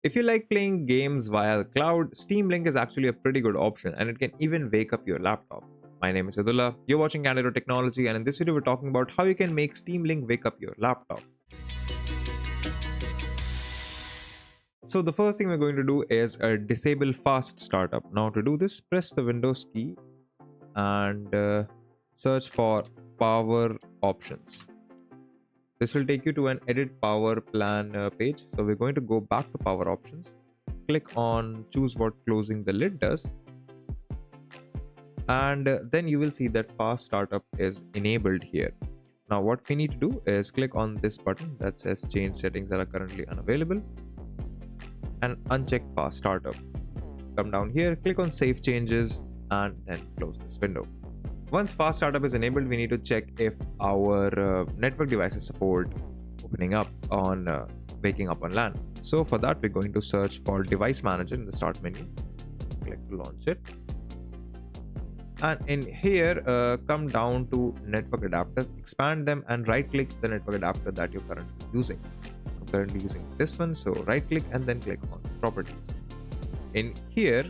If you like playing games via cloud, Steam Link is actually a pretty good option and it can even wake up your laptop. My name is Adullah, you're watching Candid.Technology, and in this video we're talking about how you can make Steam Link wake up your laptop. So the first thing we're going to do is disable fast startup. Now to do this, press the Windows key and search for power options. This will take you to an edit power plan page. So we're going to go back to power options, click on choose what closing the lid does, and then you will see that fast startup is enabled here. Now what we need to do is click on this button that says change settings that are currently unavailable and uncheck fast startup. Come down here, click on save changes and then close this window. Once fast startup is enabled, we need to check if our network devices support opening up on waking up on LAN. So for that, we're going to search for device manager in the start menu, click to launch it. And in here, come down to network adapters, expand them and right click the network adapter that you're currently using. I'm currently using this one, so right click and then click on properties. In here,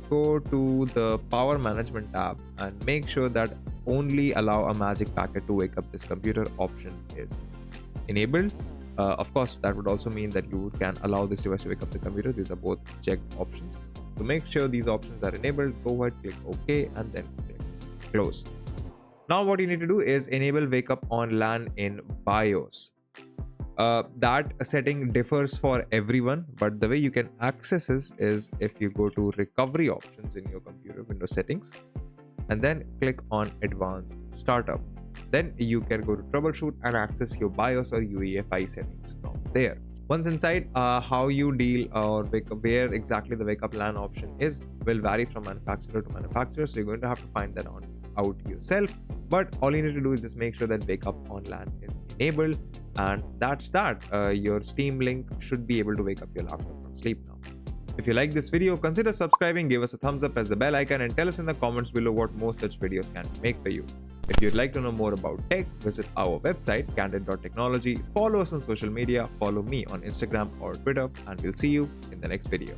go to the power management tab and make sure that only allow a magic packet to wake up this computer option is enabled. Of course, that would also mean that you can allow this device to wake up the computer. These are both checked options. To make sure these options are enabled, go ahead, click OK and then click close. Now what you need to do is enable wake up on LAN in BIOS. That setting differs for everyone, but the way you can access this is if you go to recovery options in your computer Windows settings and then click on advanced startup. Then you can go to troubleshoot and access your BIOS or UEFI settings from there. Once inside, how you deal or where exactly the wake up LAN option is will vary from manufacturer to manufacturer, so you're going to have to find that out yourself. But all you need to do is just make sure that wake up on LAN is enabled, and that's that. Your Steam Link should be able to wake up your laptop from sleep now. If you like this video, consider subscribing, give us a thumbs up, press the bell icon and tell us in the comments below what more such videos can make for you. If you'd like to know more about tech, visit our website Candid.Technology, follow us on social media, follow me on Instagram or Twitter, and we'll see you in the next video.